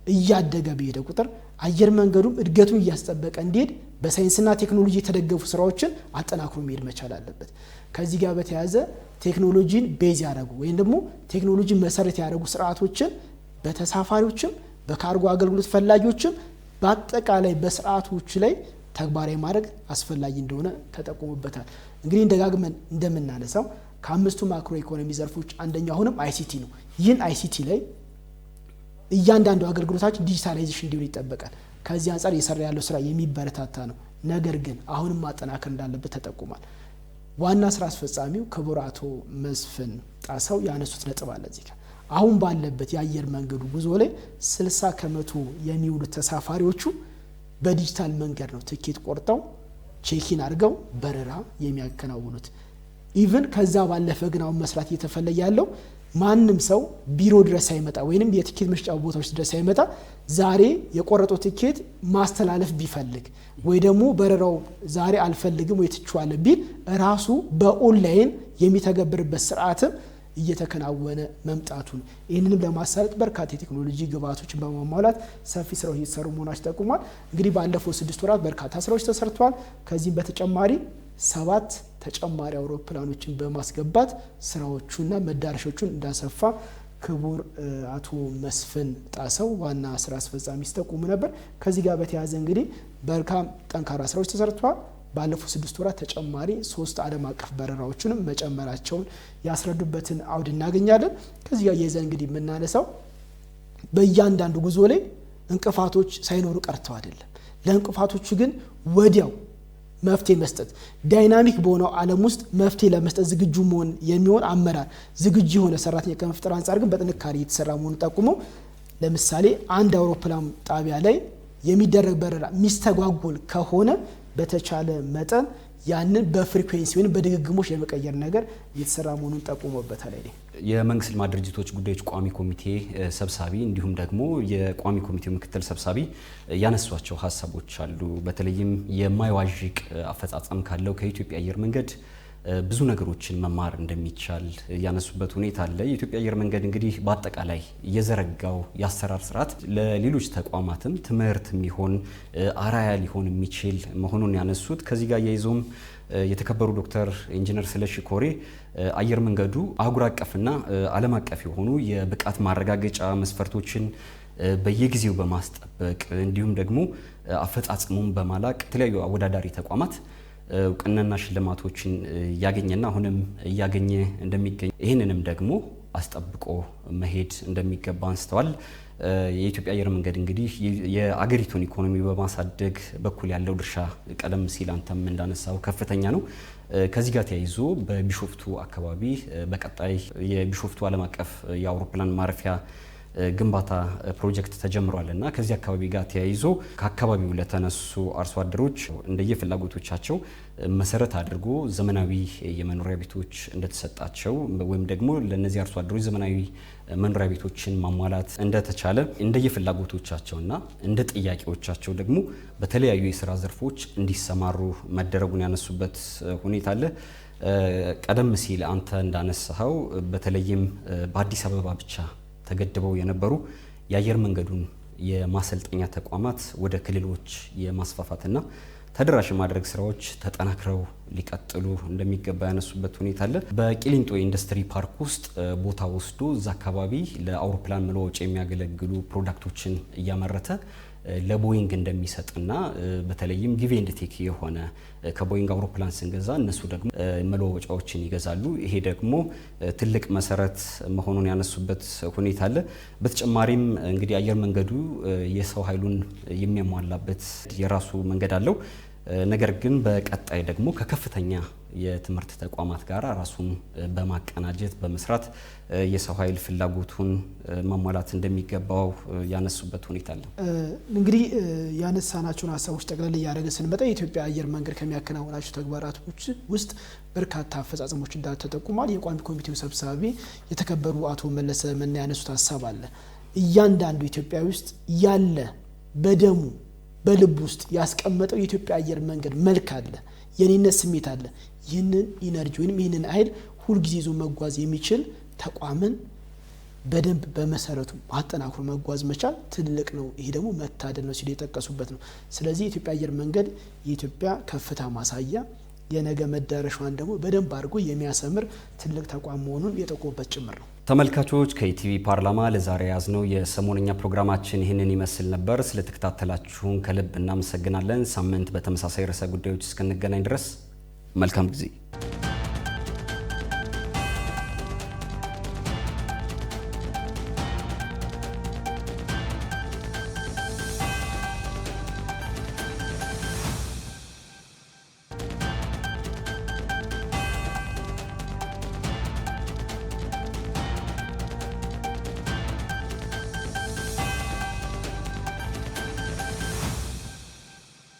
እያደገ በሄደ ቁጥር አየር መንገዱም እድገቱን እያስጠበቀ እንዲሄድ በሳይንስና ቴክኖሎጂ የተደገፉ ስራዎችን አጠናክሮ መሄድ መቻል አለበት። ከዚህ ጋር በተያያዘ ቴክኖሎጂን ቤዝ ያደረጉ ወይም ደግሞ ቴክኖሎጂን መሰረት ያደረጉ ስርዓቶችን በተሳፋሪዎችም በካርጎ አገልግሎት ፈላጊዎችም በአጠቃላይ በስርዓቶች ላይ ተግባራዊ ማድረግ አስፈላጊ እንደሆነ ተጠቆሙበታል። እንግዲህ ደጋግመን እንደምናነሳው ከአምስቱ ማክሮ ኢኮኖሚ ዘርፎች አንደኛው አሁንም አይሲቲ ነው። ይህን አይሲቲ ላይ እያንዳንዱ አገልግሎታችን ዲጂታላይዜሽን እንዲሆን ይጠበቃል። ከዚህ አንጻር እየሰራ ያለው ስራ የሚበረታታ ነው። ነገር ግን አሁንም ማጠናከር እንዳለበት ተጠቁሟል። ዋና ስራ አስፈጻሚው ክቡር አቶ መስፍን ጣሰው ያነሱት ነጥብ አለ። እዚህ አሁን ባለበት የአየር መንገዱ ጉዞ ላይ 60% የሚውሉት ተሳፋሪዎቹ በዲጂታል መንገድ ነው ትኬት ቆርጠው ቼኪን አድርገው በረራ የሚያከናውኑት። ኢቭን ከዛ ባለፈ ግን አሁን መስራት እየተፈለገ ያለው ማንም ሰው ቢሮ ድረስ ሳይመጣ ወይንም የትኬት መስጫ ቦታዎች ድረስ ሳይመጣ ዛሬ የቆረጠው ትኬት ማስተላለፍ ቢፈልግ ወይ ደግሞ በረራው ዛሬ አልፈልግም ወይ ትችዋለህ ቢል ራሱ በኦንላይን የሚተገብርበት ስርዓትም እየተከናወነ መምጣቱን ይህንንም ለማሳለጥ በርካታ የቴክኖሎጂ ግብዓቶችን በማሟላት ሰፊ ስራዎች እየተሰሩ መሆናቸው ተጠቁሟል። እንግዲህ ባለፈው 6 ወራት በርካታ ስራዎች ተሰርተዋል። ከዚህም በተጨማሪ 7 ተጨማሪ አውሮፕላኖችን በማስገባት ስራዎቹና መዳረሻዎቹን እንዳሰፋ ክቡር አቶ መስፍን ጣሰው ዋና ስራ አስፈጻሚ ሲጠቁሙ ነበር። ከዚህ ጋር በተያያዘ እንግዲህ በርካታ ጠንካራ ስራዎች ተሰርተዋል። ባለፉት 6 ወራት ተጨማሪ 3 ዓለም አቀፍ በረራዎችንም መጨመራቸውን ያስረዱበትን አውድ እናገኛለን። ከዚህ ጋር የዘን እንግዲህ የምናነሳው በእያንዳንዱ ጉዞ ላይ እንቅፋቶች ሳይኖሩ ቀርተው አይደለም። ለእንቅፋቶቹ ግን ወዲያው መፍትሄ መስጠት ዳይናሚክ በሆነው ዓለም ውስጥ መፍትሄ ለመስጠት ዝግጁ መሆን የሚሆን አመራር ዝግጁ የሆነ ሰራተኛ ከመፍጠር አንጻር ግን በጥንካሬ የተሰራ መሆኑን ጠቁመው ለምሳሌ አንድ አውሮፕላን ጣቢያ ላይ የሚደረግ በረራ ሚስተጓጎል ከሆነ በተቻለ መጠን ያንን በፍሪኩዌንሲ ወይም በድግግሞሽ የመቀየር ነገር እየተሰራ መሆኑን ጠቁሞበታል። የመንግስት ልማት ድርጅቶች ጉዳዮች ቋሚ ኮሚቴ ሰብሳቢ እንዲሁም ደግሞ የቋሚ ኮሚቴው ምክትል ሰብሳቢ ያነሷቸው ሀሳቦች አሉ። በተለይም የማይዋዥቅ አፈጻጸም ካለው ከኢትዮጵያ አየር መንገድ ብዙ ነገሮችን መማር እንደሚቻል ያነሱበት ሁኔታ አለ። የኢትዮጵያ አየር መንገድ እንግዲህ በአጠቃላይ የዘረጋው የአሰራር ስርዓት ለሌሎች ተቋማትም ትምህርት የሚሆን አራያ ሊሆን የሚችል መሆኑን ያነሱት ከዚህ ጋር ያይዞም የተከበሩ ዶክተር ኢንጂነር ስለሺ ኮሬ አየር መንገዱ አህጉር አቀፍና ዓለም አቀፍ የሆኑ የብቃት ማረጋገጫ መስፈርቶችን በየጊዜው በማስጠበቅ እንዲሁም ደግሞ አፈጻጽሙን በማላቅ የተለያዩ አወዳዳሪ ተቋማት እውቅናና ሽልማቶችን ያገኘና አሁንም እያገኘ እንደሚገኝ ይህንንም ደግሞ አስጠብቆ መሄድ እንደሚገባ አንስተዋል። የኢትዮጵያ አየር መንገድ እንግዲህ የአገሪቱን ኢኮኖሚ በማሳደግ በኩል ያለው ድርሻ ቀደም ሲል አንተም እንዳነሳው ከፍተኛ ነው። ከዚህ ጋር ተያይዞ በቢሾፍቱ አካባቢ በቀጣይ የቢሾፍቱ ዓለም አቀፍ የአውሮፕላን ማረፊያ ግንባታ ፕሮጀክት ተጀምሯልና ከዚህ አካባቢ ጋር ተያይዞ ከአካባቢው ለተነሱ አርሶ አደሮች እንደየፍላጎቶቻቸው መሰረት አድርጎ ዘመናዊ የመኖሪያ ቤቶች እንደተሰጣቸው ወይም ደግሞ ለነዚህ አርሶ አደሮች ዘመናዊ መኖሪያ ቤቶችን ማሟላት እንደተቻለ እንደየፍላጎቶቻቸውና እንደ ጥያቄዎቻቸው ደግሞ በተለያዩ የስራ ዘርፎች እንዲሰማሩ መደረጉን ያነሱበት ሁኔታ አለ። ቀደም ሲል አንተ እንዳነሳኸው በተለይም በአዲስ አበባ ብቻ ተገድበው የነበሩ የአየር መንገዱን የማሰልጠኛ ተቋማት ወደ ክልሎች የማስፋፋትና ተደራሽ ማድረግ ስራዎች ተጠናክረው ሊቀጥሉ እንደሚገባ ያነሱበት ሁኔታ አለ። በቂሊንጦ ኢንዱስትሪ ፓርክ ውስጥ ቦታ ወስዶ እዛ አካባቢ ለአውሮፕላን መለዋወጫ የሚያገለግሉ ፕሮዳክቶችን እያመረተ ለቦይንግ እንደሚሰጥና በተለይም ጊቭ ኤንድ ቴክ የሆነ ከቦይንግ አውሮፕላን ስንገዛ እነሱ ደግሞ መለዋወጫዎችን ይገዛሉ። ይሄ ደግሞ ትልቅ መሰረት መሆኑን ያነሱበት ሁኔታ አለ። በተጨማሪም እንግዲህ አየር መንገዱ የሰው ኃይሉን የሚያሟላበት የራሱ መንገድ አለው። ነገር ግን በቀጣይ ደግሞ ከከፍተኛ የትምህርት ተቋማት ጋር ራሱን በማቀናጀት በመስራት የሰው ኃይል ፍላጎቱን ማሟላት እንደሚገባው ያነሱበት ሁኔታ አለ። እንግዲህ ያነሳናቸውን ሀሳቦች ጠቅለል እያደረግን ስንመጣ የኢትዮጵያ አየር መንገድ ከሚያከናውናቸው ተግባራቶች ውስጥ በርካታ አፈጻጸሞች እንዳሉ ተጠቁሟል። የቋሚ ኮሚቴው ሰብሳቢ የተከበሩ አቶ መለሰ መና ያነሱት ሀሳብ አለ። እያንዳንዱ ኢትዮጵያዊ ውስጥ ያለ በደሙ በልብ ውስጥ ያስቀመጠው የኢትዮጵያ አየር መንገድ መልክ አለ፣ የኔነት ስሜት አለ። ይህንን ኢነርጂ ወይም ይህንን ኃይል ሁልጊዜ ይዞ መጓዝ የሚችል ተቋምን በደንብ በመሰረቱ ማጠናክሮ መጓዝ መቻል ትልቅ ነው። ይሄ ደግሞ መታደል ነው ሲሉ የጠቀሱበት ነው። ስለዚህ የኢትዮጵያ አየር መንገድ የኢትዮጵያ ከፍታ ማሳያ፣ የነገ መዳረሻዋን ደግሞ በደንብ አድርጎ የሚያሰምር ትልቅ ተቋም መሆኑን የጠቆሙበት ጭምር ነው። ተመልካቾች ከኢቲቪ ፓርላማ ለዛሬ ያዝነው የሰሞነኛ ፕሮግራማችን ይህንን ይመስል ነበር። ስለተከታተላችሁን ከልብ እናመሰግናለን። ሳምንት በተመሳሳይ ርዕሰ ጉዳዮች እስክንገናኝ ድረስ መልካም ጊዜ